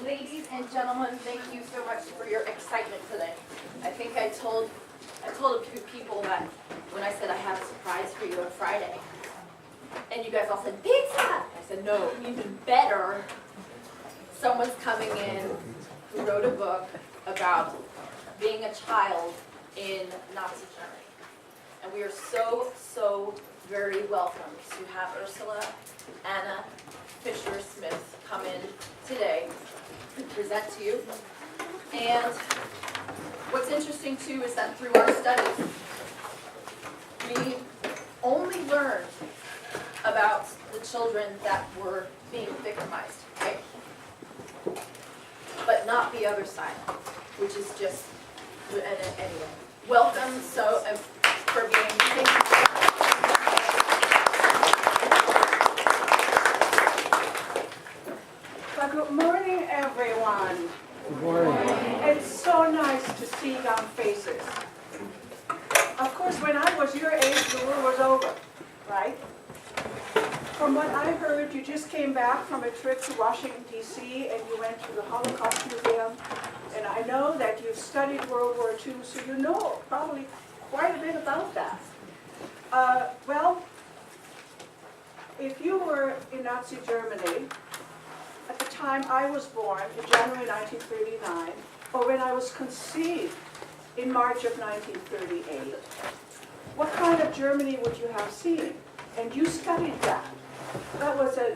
ladies and gentlemen, thank you so much for your excitement today. I think I told a few people that when I said I have a surprise for you on Friday, and you guys all said, pizza! I said, no, even better. Someone's coming in who wrote a book about being a child in Nazi Germany. And we are so, so very welcome to have Ursula Anna Fischer Smith come in today to present to you. And what's interesting too is that through our studies, we only learned about the children that were being victimized, right? But not the other side, which is just, anyway. Welcome for being here. Well, good morning, everyone. Good morning. It's so nice to see young faces. Of course, when I was your age, the war was over, right? From what I heard, you just came back from a trip to Washington, D.C., and you went to the Holocaust Museum. And I know that you've studied World War II, so you know probably quite a bit about that. Well, if you were in Nazi Germany, at the time I was born, in January 1939, or when I was conceived in March of 1938, what kind of Germany would you have seen? And you studied that. That was a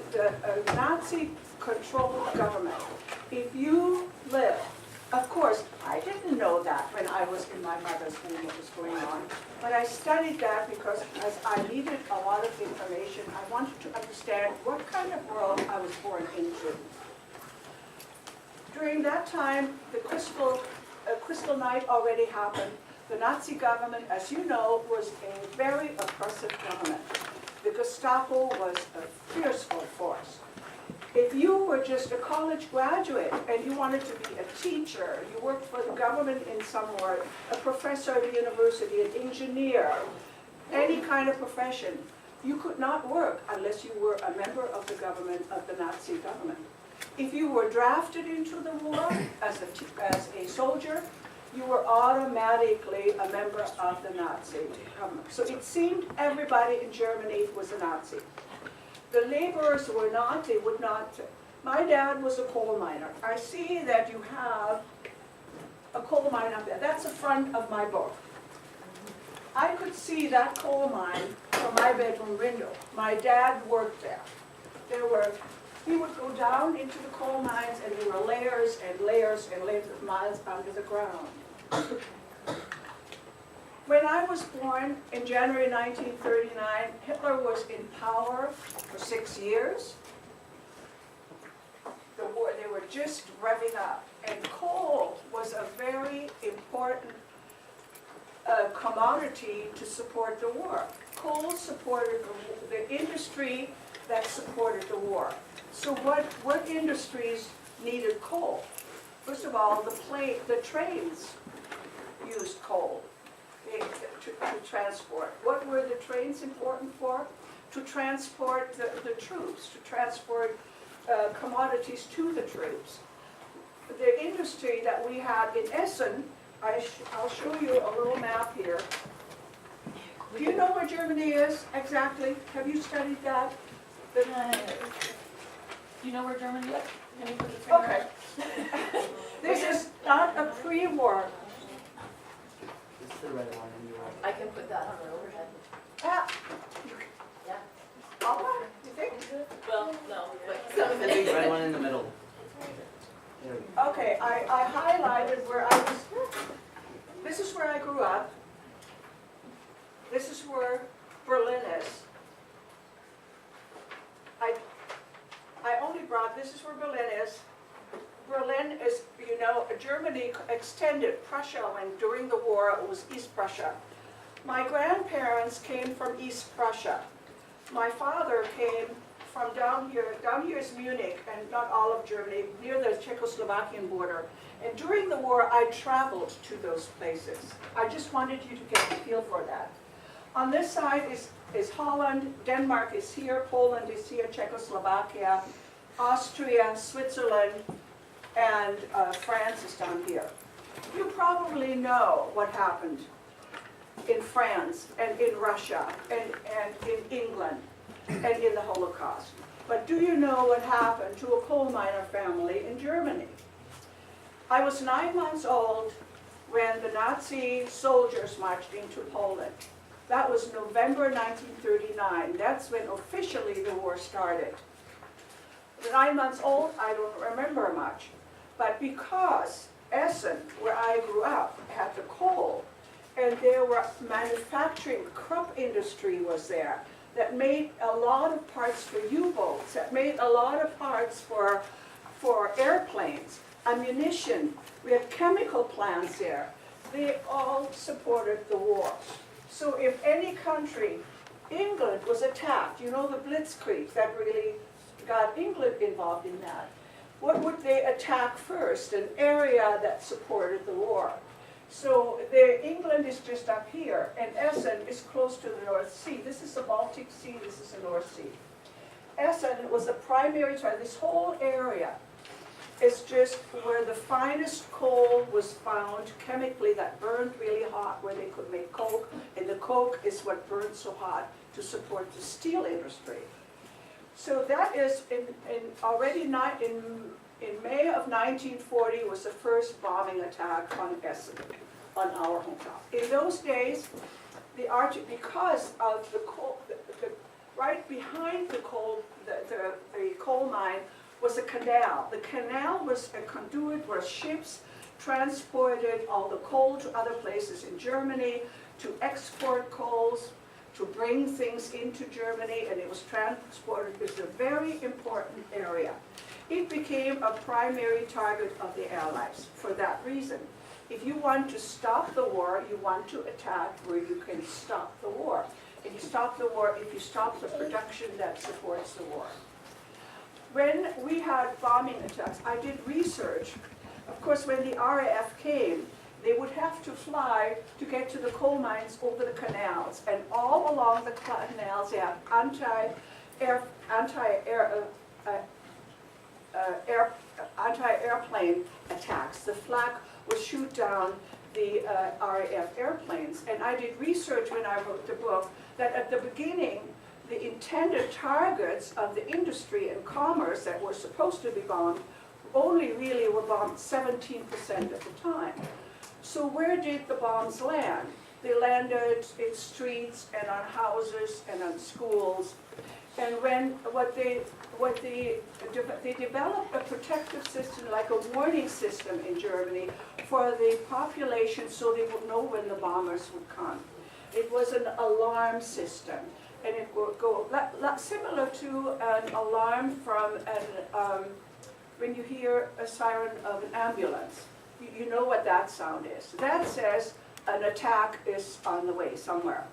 Nazi-controlled government. If you lived, of course, I didn't know that when I was in my mother's womb what was going on, but I studied that because as I needed a lot of information, I wanted to understand what kind of world I was born into. During that time, the Crystal Night already happened. The Nazi government, as you know, was a very oppressive government. The Gestapo was a fearful force. If you were just a college graduate and you wanted to be a teacher, you worked for the government in somewhere, a professor at a university, an engineer, any kind of profession, you could not work unless you were a member of the government, of the Nazi government. If you were drafted into the war as a soldier, you were automatically a member of the Nazi government. So it seemed everybody in Germany was a Nazi. The laborers were not, they would not. My dad was a coal miner. I see that you have a coal mine up there. That's the front of my book. I could see that coal mine from my bedroom window. My dad worked there. He would go down into the coal mines and there were layers and layers and layers of miles under the ground. When I was born in January 1939, Hitler was in power for 6 years. The war, they were just revving up. And coal was a very important commodity to support the war. Coal supported the industry that supported the war. So what industries needed coal? First of all, the trains used coal to transport. What were the trains important for? To transport the troops, to transport commodities to the troops. The industry that we had in Essen, I'll show you a little map here. Do you know where Germany is exactly? Have you studied that? Do you know where Germany is? Can you put your finger Okay. up? This is not a pre-war. It's the red one and you want. I can put that on the overhead. Ah, Yeah. all right, you think? Well, no, but some of The big red it. one in the middle. There we go. Okay, I highlighted where I was. This is where I grew up. This is where Berlin is. I only brought, this is where Berlin is. Berlin is, you know, Germany extended Prussia when during the war it was East Prussia. My grandparents came from East Prussia. My father came from down here is Munich, and not all of Germany, near the Czechoslovakian border. And during the war, I traveled to those places. I just wanted you to get a feel for that. On this side is Holland, Denmark is here, Poland is here, Czechoslovakia, Austria, Switzerland, and France is down here. You probably know what happened in France and in Russia and in England and in the Holocaust. But do you know what happened to a coal miner family in Germany? I was 9 months old when the Nazi soldiers marched into Poland. That was November 1939. That's when officially the war started. 9 months old, I don't remember much. But because Essen, where I grew up, had the coal, and there were manufacturing, crop industry was there, that made a lot of parts for U-boats, that made a lot of parts for airplanes, ammunition. We had chemical plants there. They all supported the war. So if any country, England was attacked, you know the Blitzkrieg, that really got England involved in that. What would they attack first? An area that supported the war. So England is just up here, and Essen is close to the North Sea. This is the Baltic Sea, this is the North Sea. Essen was the primary target. This whole area is just where the finest coal was found chemically that burned really hot, where they could make coke, and the coke is what burned so hot to support the steel industry. So that is already not in May of 1940 was the first bombing attack on Essen, on our hometown. In those days, because of the coal, right behind the coal mine was a canal. The canal was a conduit where ships transported all the coal to other places in Germany, to export coals, to bring things into Germany, and it was transported. It was a very important area. It became a primary target of the Allies for that reason. If you want to stop the war, you want to attack where you can stop the war. And you stop the war if you stop the production that supports the war. When we had bombing attacks, I did research. Of course, when the RAF came, they would have to fly to get to the coal mines over the canals. And all along the canals, they have anti-airplane attacks. The flak would shoot down the RAF airplanes. And I did research when I wrote the book that at the beginning, the intended targets of the industry and commerce that were supposed to be bombed only really were bombed 17% of the time. So where did the bombs land? They landed in streets and on houses and on schools. And they developed a protective system, like a warning system in Germany for the population so they would know when the bombers would come. It was an alarm system. And it would go similar to an alarm from when you hear a siren of an ambulance. You know what that sound is. That says an attack is on the way somewhere.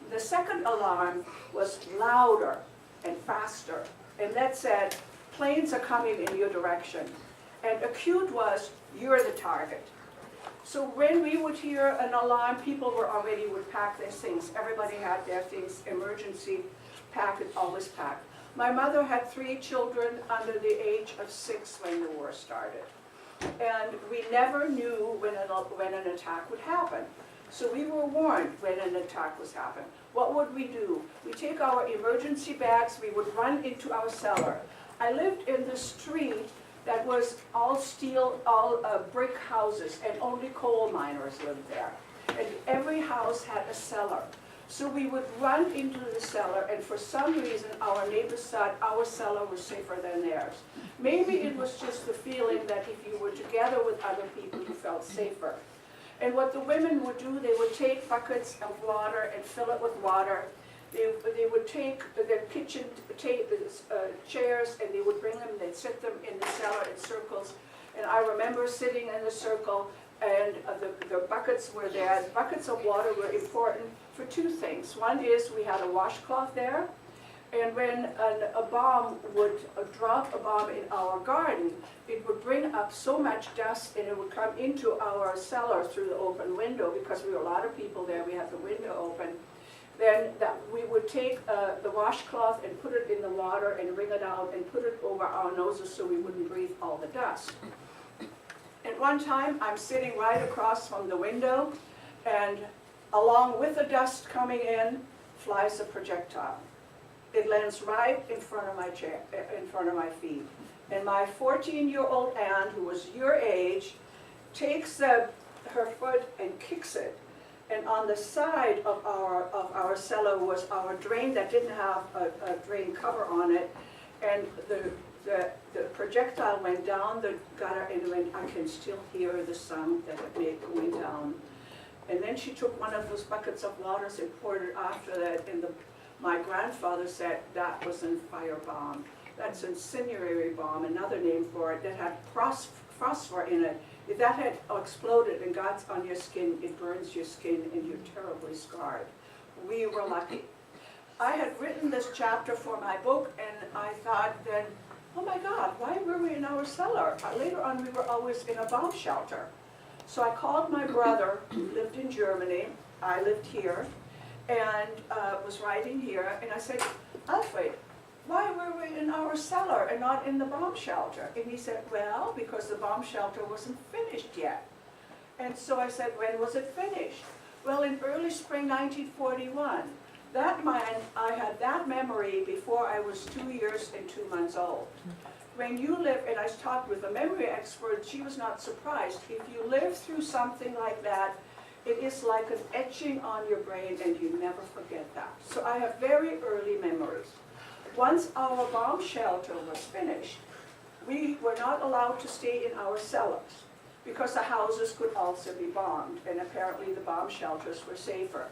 The second alarm was louder and faster, and that said planes are coming in your direction. And acute was you're the target. So when we would hear an alarm, people would pack their things. Everybody had their things, emergency packet, always packed. My mother had 3 children under the age of 6 when the war started. And we never knew when an attack would happen. So we were warned when an attack was happening. What would we do? We take our emergency bags, we would run into our cellar. I lived in the street that was all steel, all brick houses, and only coal miners lived there. And every house had a cellar. So we would run into the cellar, and for some reason our neighbors thought our cellar was safer than theirs. Maybe it was just the feeling that if you were together with other people, you felt safer. And what the women would do, they would take buckets of water and fill it with water. They would take their kitchen chairs, and they would bring them, they'd sit them in the cellar in circles. And I remember sitting in the circle, and the buckets were there. The buckets of water were important for 2 things. One is we had a washcloth there, and when a bomb would drop a bomb in our garden, it would bring up so much dust, and it would come into our cellar through the open window, because we were a lot of people there, we had the window open. Then we would take the washcloth and put it in the water and wring it out and put it over our noses so we wouldn't breathe all the dust. At one time, I'm sitting right across from the window, and along with the dust coming in, flies a projectile. It lands right in front of my chair, in front of my feet. And my 14-year-old aunt, who was your age, takes her foot and kicks it. And on the side of our cellar was our drain that didn't have a drain cover on it. And the projectile went down the gutter, and I can still hear the sound that it made going down. And then she took one of those buckets of water and poured it after that, and my grandfather said that was a firebomb. That's an incendiary bomb, another name for it, that had phosphor in it. If that had exploded and got on your skin, it burns your skin and you're terribly scarred. We were lucky. I had written this chapter for my book, and I thought then, oh my God, why were we in our cellar? Later on, we were always in a bomb shelter. So I called my brother, who lived in Germany. I lived here, and was writing here, and I said, Alfred, why were we in our cellar and not in the bomb shelter? And he said, well, because the bomb shelter wasn't finished yet. And so I said, when was it finished? Well, in early spring 1941. I had that memory before I was 2 years and 2 months old. When you live, and I talked with a memory expert, she was not surprised. If you live through something like that, it is like an etching on your brain, and you never forget that. So I have very early memories. Once our bomb shelter was finished, we were not allowed to stay in our cellars because the houses could also be bombed, and apparently the bomb shelters were safer.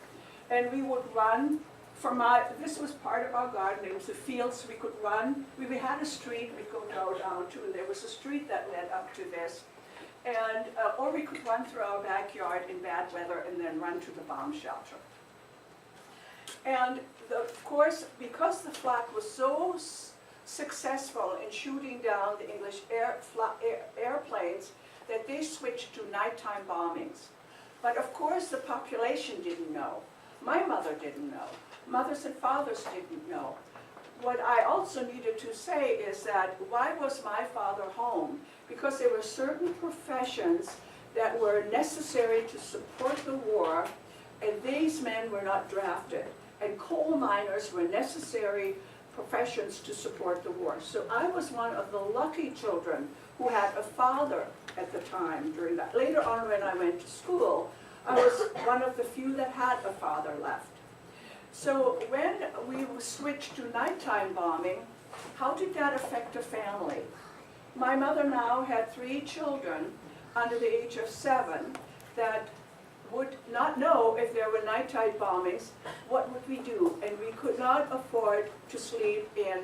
And we would run from this was part of our garden, it was the fields, we could run. We had a street we could go down to, and there was a street that led up to this. And, or we could run through our backyard in bad weather and then run to the bomb shelter. And of course, because the flak was so successful in shooting down the English airplanes, that they switched to nighttime bombings. But of course, the population didn't know. My mother didn't know. Mothers and fathers didn't know. What I also needed to say is that why was my father home? Because there were certain professions that were necessary to support the war, and these men were not drafted. And coal miners were necessary professions to support the war. So I was one of the lucky children who had a father at the time during that. Later on when I went to school, I was one of the few that had a father left. So when we switched to nighttime bombing, how did that affect a family? My mother now had 3 children under the age of 7 that would not know if there were nighttime bombings, what would we do? And we could not afford to sleep in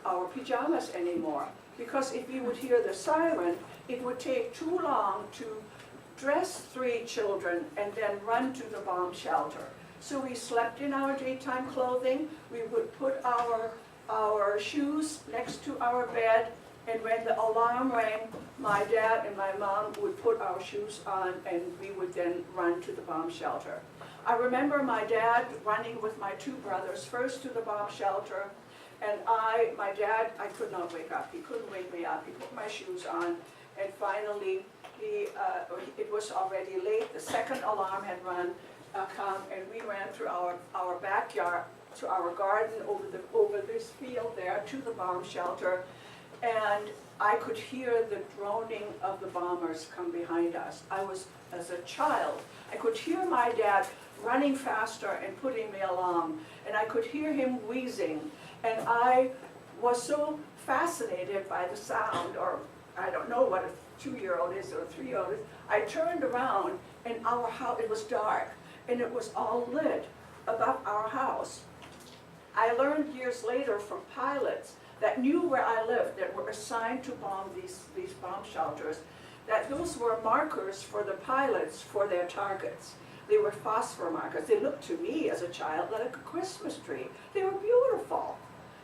our pajamas anymore, because if we would hear the siren, it would take too long to dress 3 children and then run to the bomb shelter. So we slept in our daytime clothing. We would put our shoes next to our bed, and when the alarm rang, my dad and my mom would put our shoes on, and we would then run to the bomb shelter. I remember my dad running with my 2 brothers, first to the bomb shelter, and my dad, I could not wake up. He couldn't wake me up. He put my shoes on, and finally, it was already late. The second alarm had come, and we ran through our backyard, to our garden, over this field there, to the bomb shelter, and I could hear the droning of the bombers come behind us. I was, as a child, I could hear my dad running faster and putting me along, and I could hear him wheezing, and I was so fascinated by the sound, or I don't know what a 2-year-old is or a 3-year-old is. I turned around, and our house, it was dark, and it was all lit above our house. I learned years later from pilots that knew where I lived, that were assigned to bomb these bomb shelters, that those were markers for the pilots for their targets. They were phosphor markers. They looked to me as a child like a Christmas tree. They were beautiful.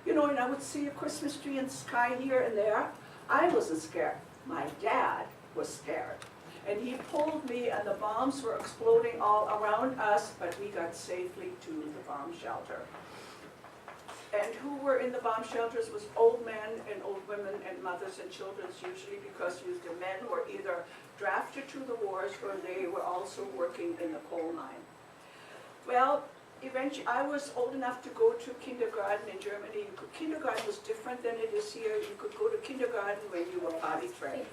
You know, and I would see a Christmas tree in the sky here and there. I wasn't scared. My dad was scared. And he pulled me, and the bombs were exploding all around us, but we got safely to the bomb shelter. And who were in the bomb shelters was old men and old women and mothers and children usually, because the men were either drafted to the wars or they were also working in the coal mine. Well, eventually I was old enough to go to kindergarten in Germany. Kindergarten was different than it is here. You could go to kindergarten when you were potty trained.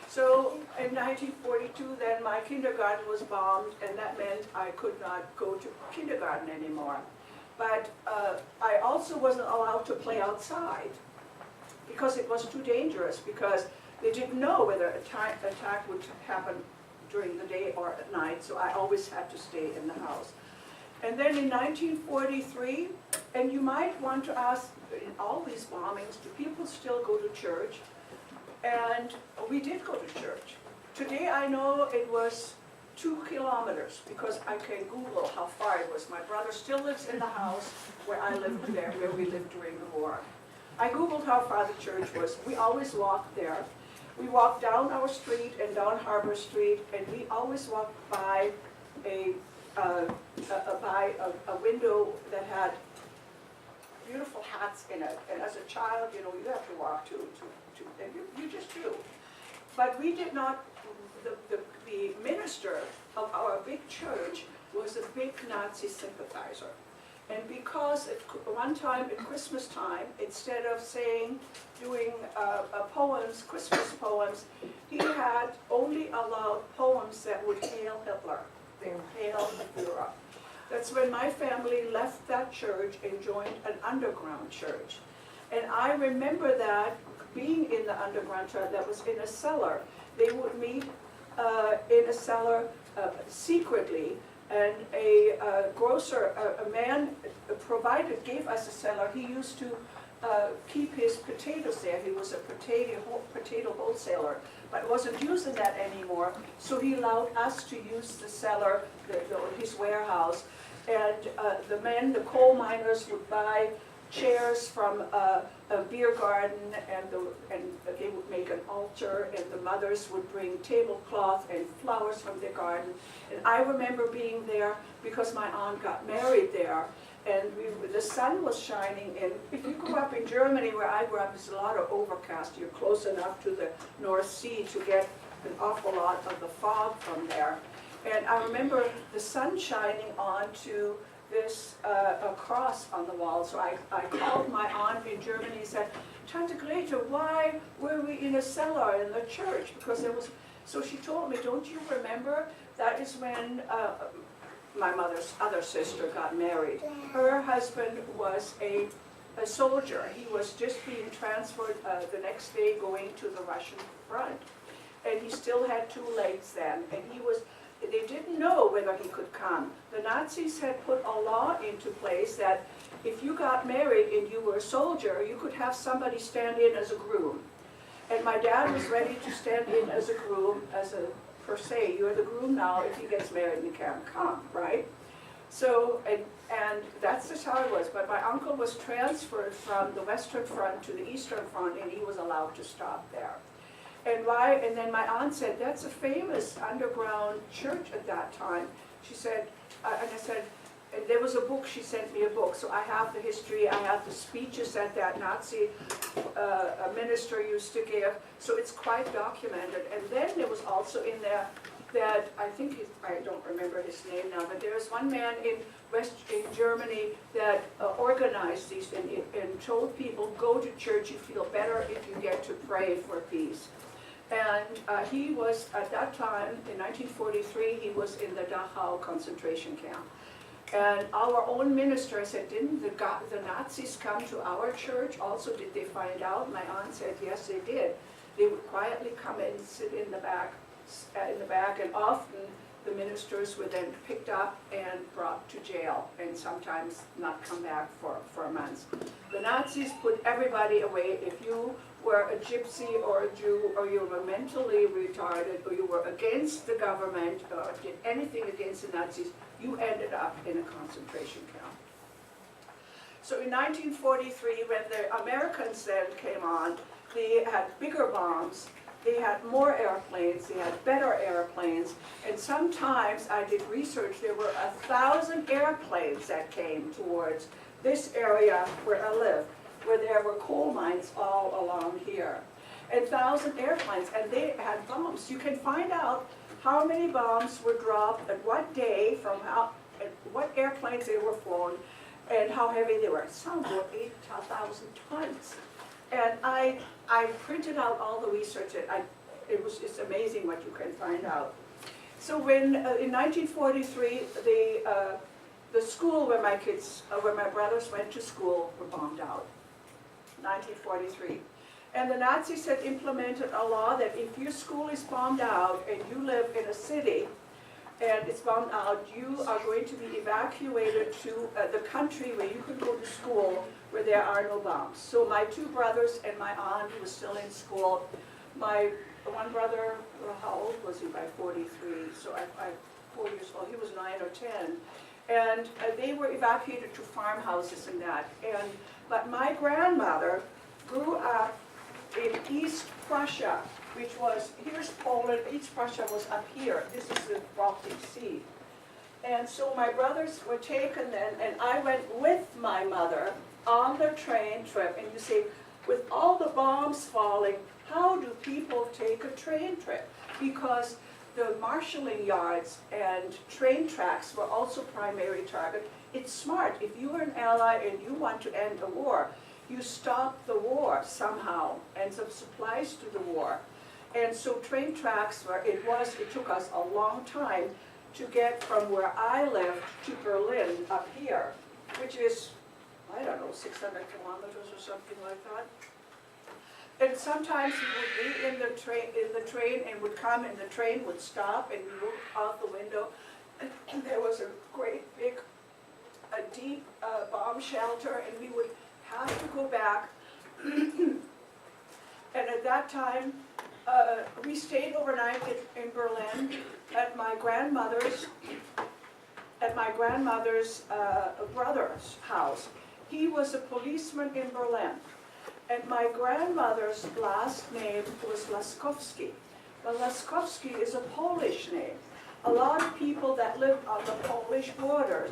So in 1942 then my kindergarten was bombed, and that meant I could not go to kindergarten anymore. But I also wasn't allowed to play outside because it was too dangerous, because they didn't know whether an attack would happen during the day or at night, so I always had to stay in the house. And then in 1943, and you might want to ask, in all these bombings, do people still go to church? And we did go to church. Today I know it was 2 kilometers, because I can Google how far it was. My brother still lives in the house where I lived there, where we lived during the war. I Googled how far the church was. We always walked there. We walked down our street and down Harbor Street, and we always walked by a window that had beautiful hats in it. And as a child, you know, you have to walk and you just do. But we did not, the minister of our big church was a big Nazi sympathizer. And because at one time at Christmas time, instead of doing poems, Christmas poems, he had only allowed poems that would hail Hitler. They hail the Führer. That's when my family left that church and joined an underground church. And I remember that being in the underground church that was in a cellar. They would meet in a cellar secretly, and a grocer, a man gave us a cellar. He used to keep his potatoes there. He was a potato wholesaler, but wasn't using that anymore, so he allowed us to use the cellar, his warehouse. And the coal miners would buy chairs from a beer garden, and they would make an altar, and the mothers would bring tablecloth and flowers from their garden. And I remember being there because my aunt got married there, and the sun was shining. And if you grew up in Germany, where I grew up, there's a lot of overcast. You're close enough to the North Sea to get an awful lot of the fog from there. And I remember the sun shining onto this a cross on the wall. So I called my aunt in Germany and said, Tante Grete, why were we in a cellar in the church? Because there was, so she told me, don't you remember? That is when my mother's other sister got married. Her husband was a soldier. He was just being transferred the next day, going to the Russian front. And he still had 2 legs then, and they didn't know whether he could come. The Nazis had put a law into place that if you got married and you were a soldier, you could have somebody stand in as a groom. And my dad was ready to stand in as a groom, per se, you're the groom now. If he gets married, you can't come, right? So, and that's just how it was. But my uncle was transferred from the Western Front to the Eastern Front, and he was allowed to stop there. And why? And then my aunt said, that's a famous underground church at that time. She said, and I said, and there was a book, she sent me a book, so I have the history, I have the speeches that Nazi minister used to give, so it's quite documented. And then there was also in there that, I don't remember his name now, but there was one man in Germany that organized these and told people, go to church, you feel better if you get to pray for peace. And he was, at that time, in 1943, he was in the Dachau concentration camp. And our own minister said, didn't the Nazis come to our church also? Did they find out? My aunt said, yes, they did. They would quietly come and sit in the back, and often the ministers were then picked up and brought to jail, and sometimes not come back for months. The Nazis put everybody away. If you were a gypsy or a Jew, or you were mentally retarded, or you were against the government, or did anything against the Nazis, you ended up in a concentration camp. So in 1943, when the Americans then came on, they had bigger bombs, they had more airplanes, they had better airplanes, and sometimes I did research, there were 1,000 airplanes that came towards this area where I live. where there were coal mines all along here, and 1,000 airplanes, and they had bombs. You can find out how many bombs were dropped at what day, from how, at what airplanes they were flown, and how heavy they were. Some were 8,000 tons. And I printed out all the research. It's amazing what you can find out. So when, in 1943, the school where my brothers went to school were bombed out, 1943. And the Nazis had implemented a law that if your school is bombed out and you live in a city and it's bombed out, you are going to be evacuated to the country where you can go to school where there are no bombs. So my two brothers and my aunt was still in school. My one brother, well, how old was he by 43? So I'm 4 years old, he was 9 or 10. And they were evacuated to farmhouses and that. But my grandmother grew up in East Prussia, which was, here's Poland, East Prussia was up here. This is the Baltic Sea. And so my brothers were taken then, and I went with my mother on the train trip. And you see, with all the bombs falling, how do people take a train trip? Because the marshalling yards and train tracks were also primary target. It's smart. If you are an ally and you want to end a war, you stop the war somehow and some supplies to the war. And so train tracks it took us a long time to get from where I lived to Berlin up here, which is, I don't know, 600 kilometers or something like that. And sometimes we would be in the train and would come and the train would stop and we looked out the window and there was a great big, deep bomb shelter and we would have to go back. And at that time, we stayed overnight in Berlin at my grandmother's brother's house. He was a policeman in Berlin. And my grandmother's last name was Laskowski. But Laskowski is a Polish name. A lot of people that lived on the Polish borders,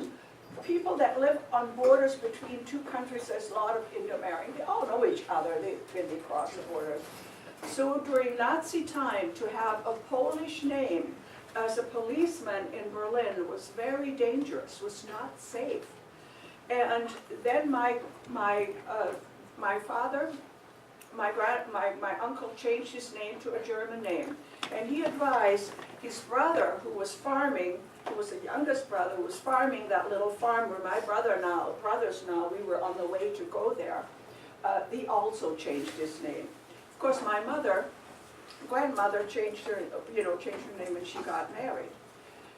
people that live on borders between two countries, there's a lot of intermarrying. They all know each other when they cross the border. So during Nazi time, to have a Polish name as a policeman in Berlin was very dangerous, was not safe. And then my father, my uncle changed his name to a German name. And he advised his brother, who was farming, who was the youngest brother, who was farming that little farm where my brothers now, we were on the way to go there. He also changed his name. Of course, my grandmother changed her name when she got married.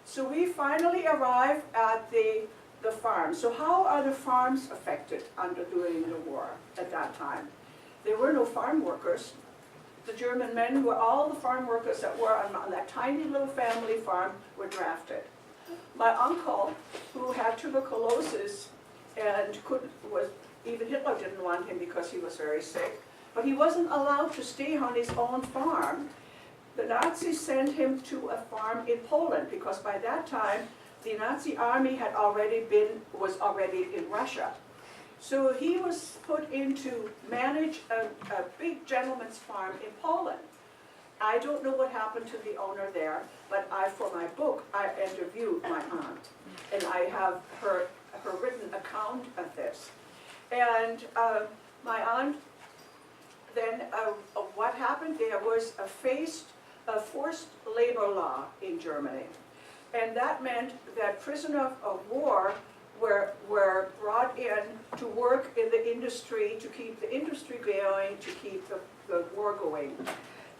So we finally arrived at the farm. So how are the farms affected during the war at that time? There were no farm workers. The German men all the farm workers that were on that tiny little family farm were drafted. My uncle, who had tuberculosis and even Hitler didn't want him because he was very sick, but he wasn't allowed to stay on his own farm. The Nazis sent him to a farm in Poland because by that time the Nazi army was already in Russia. So he was put in to manage a big gentleman's farm in Poland. I don't know what happened to the owner there, but for my book, I interviewed my aunt. And I have her written account of this. And my aunt, then what happened there was a forced labor law in Germany. And that meant that prisoners of war were brought in to work in the industry, to keep the industry going, to keep the war going.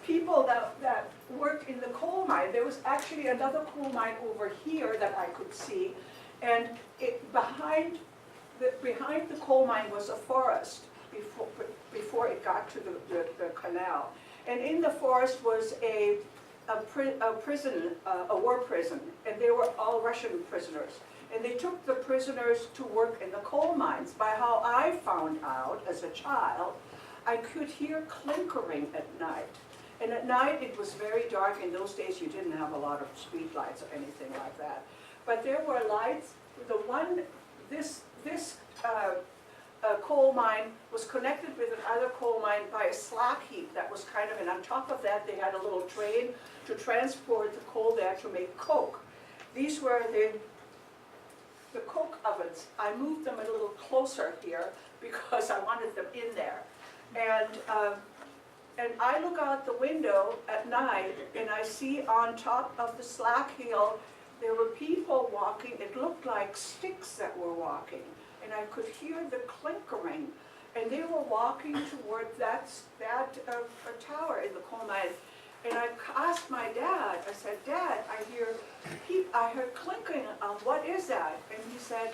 People that worked in the coal mine, there was actually another coal mine over here that I could see, and behind the coal mine was a forest before it got to the canal. And in the forest was a prison, a war prison, and they were all Russian prisoners. And they took the prisoners to work in the coal mines. By how I found out as a child, I could hear clinkering at night. And at night it was very dark. In those days you didn't have a lot of street lights or anything like that. But there were lights. coal mine was connected with another coal mine by a slag heap that was kind of, and on top of that they had a little train to transport the coal there to make coke. These were the coke ovens. I moved them a little closer here because I wanted them in there. And I look out the window at night and I see on top of the slag hill there were people walking. It looked like sticks that were walking. And I could hear the clinkering. And they were walking toward that tower in the coal mine. And I asked my dad, I said, Dad, I heard clinking. What is that? And he said,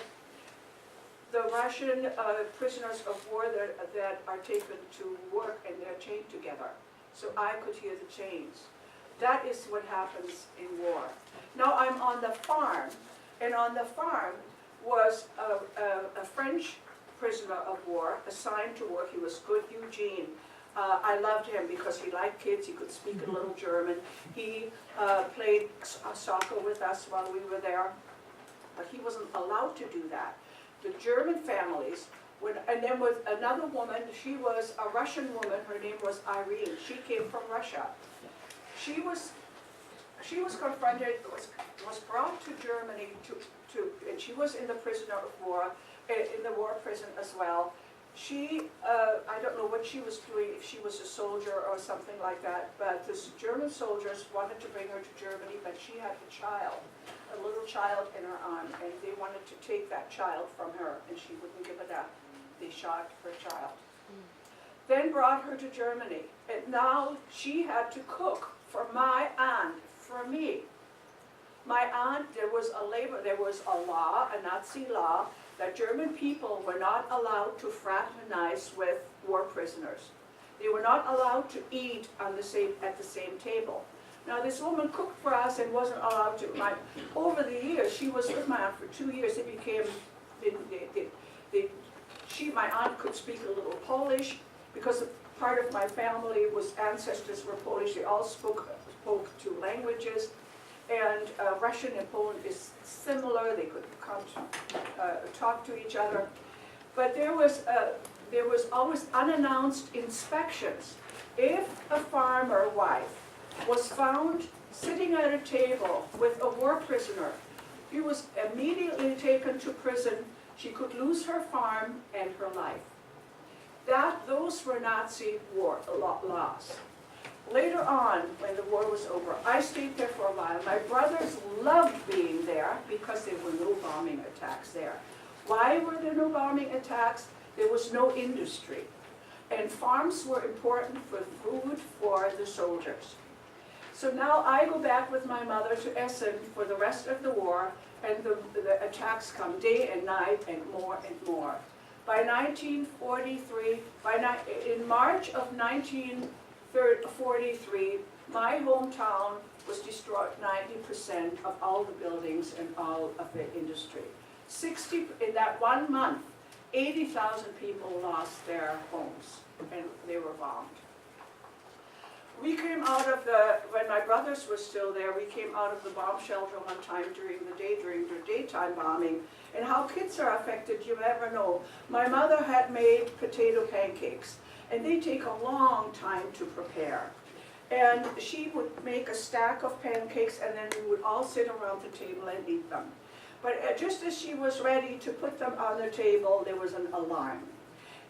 the Russian prisoners of war that are taken to work and they're chained together. So I could hear the chains. That is what happens in war. Now I'm on the farm, and on the farm was a French prisoner of war assigned to work. He was good, Eugene. I loved him because he liked kids. He could speak a little German. He played soccer with us while we were there, but he wasn't allowed to do that. The German families, and then with another woman, she was a Russian woman, her name was Irene. She came from Russia. She was confronted, was brought to Germany and she was in the prisoner of war, in the war prison as well. She, I don't know what she was doing, if she was a soldier or something like that, but the German soldiers wanted to bring her to Germany, but she had a child, a little child in her arm, and they wanted to take that child from her, and she wouldn't give it up. They shot her child. Then brought her to Germany, and now she had to cook for my aunt, for me. My aunt, there was a law, a Nazi law, that German people were not allowed to fraternize with war prisoners. They were not allowed to eat at the same table. Now this woman cooked for us and wasn't allowed to. Over the years, she was with my aunt for 2 years. It became, my aunt could speak a little Polish because part of my family ancestors were Polish. They all spoke 2 languages. And Russian and Poland is similar. They could come to talk to each other. But there was always unannounced inspections. If a farmer wife was found sitting at a table with a war prisoner, he was immediately taken to prison. She could lose her farm and her life. Those were Nazi war laws. Later on, when the war was over, I stayed there for a while. My brothers loved being there because there were no bombing attacks there. Why were there no bombing attacks? There was no industry. And farms were important for food for the soldiers. So now I go back with my mother to Essen for the rest of the war, and the attacks come day and night and more and more. By 1943, in March of 1943, my hometown was destroyed. 90% of all the buildings and all of the industry. In that 1 month, 80,000 people lost their homes and they were bombed. We came out of when my brothers were still there, we came out of the bomb shelter one time during the daytime bombing. And how kids are affected, you never know. My mother had made potato pancakes, and they take a long time to prepare. And she would make a stack of pancakes, and then we would all sit around the table and eat them. But just as she was ready to put them on the table, there was an alarm.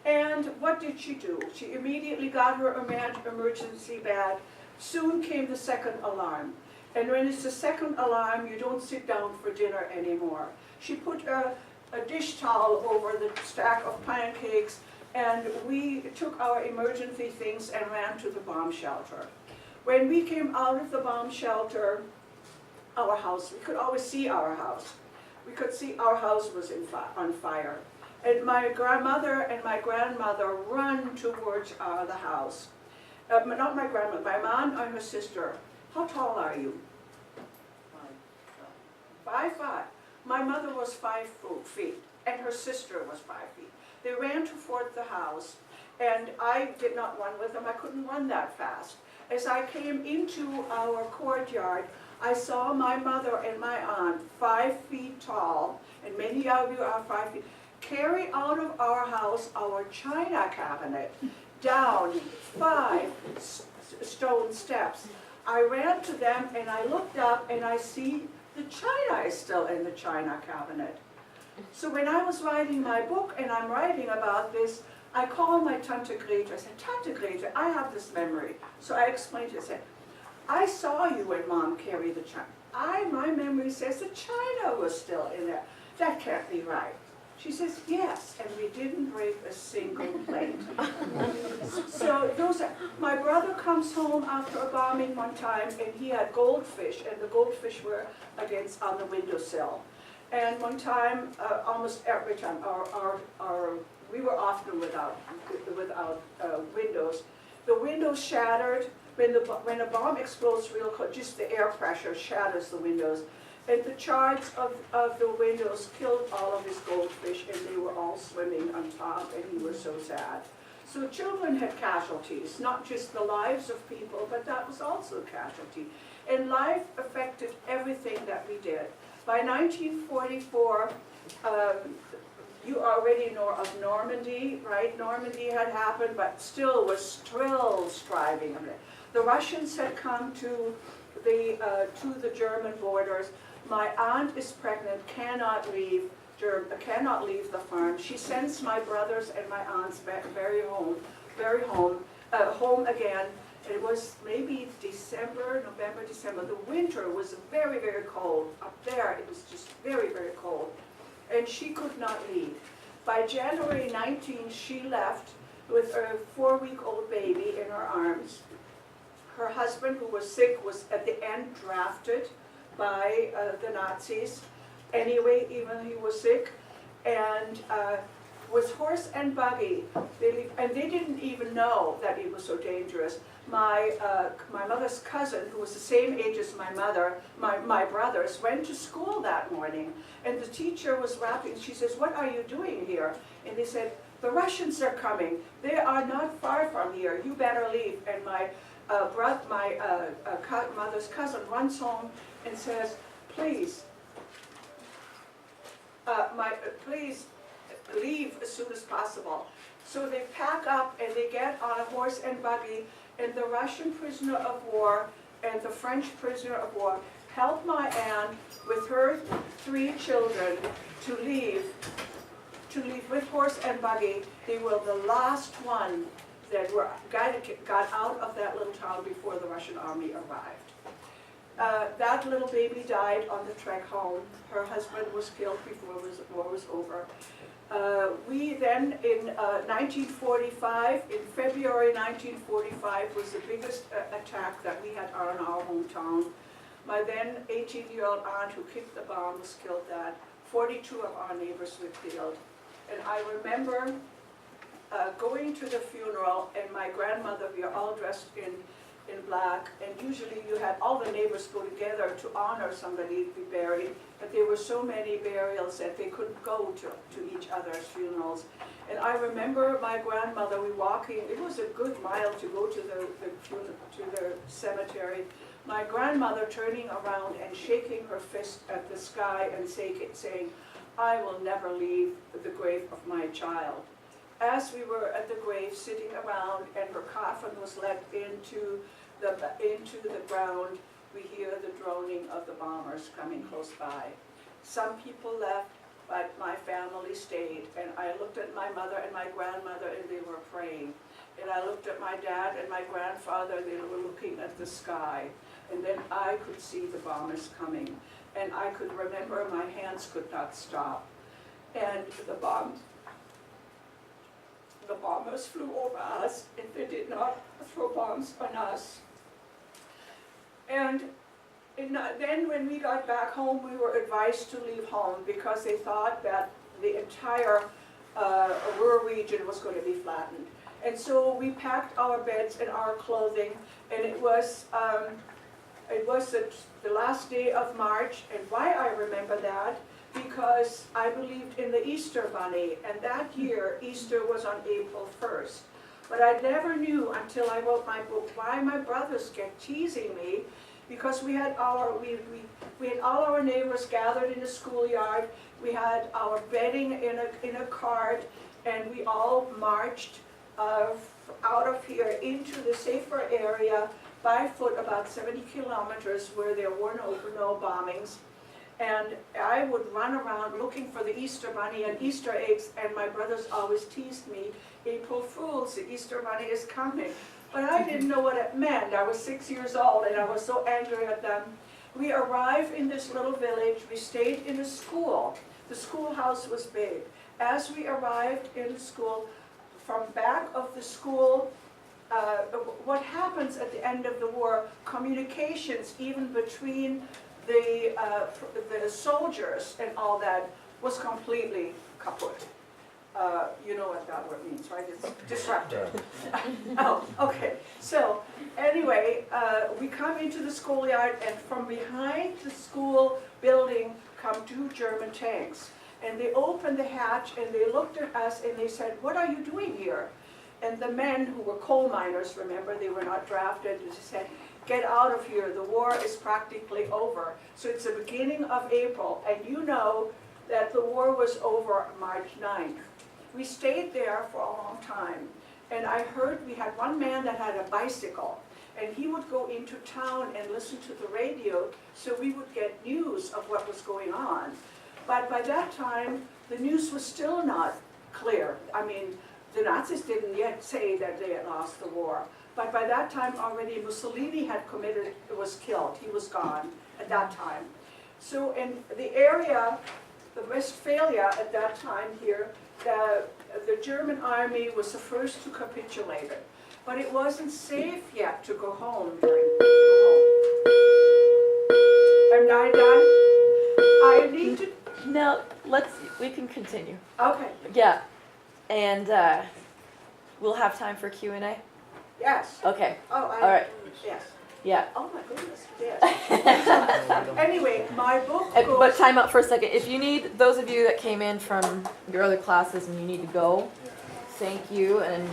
And what did she do? She immediately got her emergency bag. Soon came the second alarm. And when it's the second alarm, you don't sit down for dinner anymore. She put a dish towel over the stack of pancakes, and we took our emergency things and ran to the bomb shelter. When we came out of the bomb shelter, our house, we could always see our house. We could see our house was on fire. And my grandmother and my grandmother run towards the house. Not my grandmother, my mom and her sister. How tall are you? 5'5". My mother was 5 feet, and her sister was 5 feet. They ran toward the house, and I did not run with them. I couldn't run that fast. As I came into our courtyard, I saw my mother and my aunt 5 feet tall, and many of you are 5 feet. carry out of our house our china cabinet down 5 stone steps. I ran to them and I looked up and I see the china is still in the china cabinet. So when I was writing my book and I'm writing about this, I called my Tante Grete. I said, Tante Grete, I have this memory. So I explained to her, I said, I saw you and Mom carry the china. My memory says the china was still in there. That can't be right. She says, yes, and we didn't break a single plate. So my brother comes home after a bombing one time, and he had goldfish, and the goldfish were on the windowsill. And one time, almost every time, we were often without windows. The windows shattered. When a bomb explodes real quick, just the air pressure shatters the windows. And the charge of the windows killed all of his goldfish, and they were all swimming on top, and he was so sad. So children had casualties, not just the lives of people, but that was also a casualty. And life affected everything that we did. By 1944, you already know of Normandy, right? Normandy had happened, but still was striving. The Russians had come to the German borders. My aunt is pregnant, cannot leave the farm. She sends my brothers and my aunts back home again. It was maybe November, December. The winter was very, very cold. Up there, it was just very, very cold. And she could not leave. By January 19, she left with a 4-week-old baby in her arms. Her husband, who was sick, was at the end drafted by the Nazis. Anyway, even he was sick. And with horse and buggy, and they didn't even know that it was so dangerous. My mother's cousin, who was the same age as my mother, my brothers, went to school that morning, and the teacher was rapping. She says, "What are you doing here?" And they said, "The Russians are coming. They are not far from here. You better leave." And my mother's cousin runs home and says, "Please, please leave as soon as possible." So they pack up and they get on a horse and buggy, and the Russian prisoner of war and the French prisoner of war helped my aunt with her 3 children to leave with horse and buggy. They were the last one that got out of that little town before the Russian army arrived. That little baby died on the trek home. Her husband was killed before the war was over. We then, in 1945, in February 1945, was the biggest attack that we had on our hometown. My then 18-year-old aunt who kicked the bomb was killed that. 42 of our neighbors were killed. And I remember going to the funeral, and my grandmother, we are all dressed in black, and usually you had all the neighbors go together to honor somebody to be buried, but there were so many burials that they couldn't go to each other's funerals. And I remember my grandmother, we walking, it was a good mile to go to the cemetery. My grandmother turning around and shaking her fist at the sky and saying, "I will never leave the grave of my child." As we were at the grave sitting around and her coffin was let into the ground, we hear the droning of the bombers coming close by. Some people left, but my family stayed. And I looked at my mother and my grandmother, and they were praying. And I looked at my dad and my grandfather, they were looking at the sky. And then I could see the bombers coming. And I could remember my hands could not stop. And the bombers flew over us, and they did not throw bombs on us. And then when we got back home, we were advised to leave home because they thought that the entire Ruhr region was going to be flattened. And so we packed our beds and our clothing, and it was the last day of March. And why I remember that, because I believed in the Easter Bunny, and that year Easter was on April 1st. But I never knew until I wrote my book why my brothers kept teasing me because we had we had all our neighbors gathered in the schoolyard. We had our bedding in a cart, and we all marched out of here into the safer area by foot, about 70 kilometers, where there were no bombings. And I would run around looking for the Easter Bunny and Easter eggs, and my brothers always teased me, April Fools, the Easter Bunny is coming. But I didn't know what it meant. I was 6 years old, and I was so angry at them. We arrived in this little village. We stayed in a school. The schoolhouse was big. As we arrived in the school, from back of the school, what happens at the end of the war, communications even between the soldiers and all that was completely kaput. You know what that word means, right? It's disrupted. Oh, okay. So anyway, we come into the schoolyard, and from behind the school building come 2 German tanks. And they opened the hatch, and they looked at us, and they said, "What are you doing here?" And the men, who were coal miners, remember, they were not drafted, they said, "Get out of here, the war is practically over." So it's the beginning of April, and you know that the war was over March 9th. We stayed there for a long time, and I heard we had one man that had a bicycle, and he would go into town and listen to the radio, so we would get news of what was going on. But by that time, the news was still not clear. I mean, the Nazis didn't yet say that they had lost the war. But by that time already, Mussolini had was killed. He was gone at that time. So in the area, the Westphalia at that time here, the German army was the first to capitulate it. But it wasn't safe yet to go home. Am I done? I need to... No, we can continue. Okay, Yeah, and we'll have time for Q&A? yes. Okay, Oh, all right, yes. yeah. Oh my goodness, yes. Anyway, my book goes... But time out for a second. If you need, those of you that came in from your other classes and you need to go, thank you, and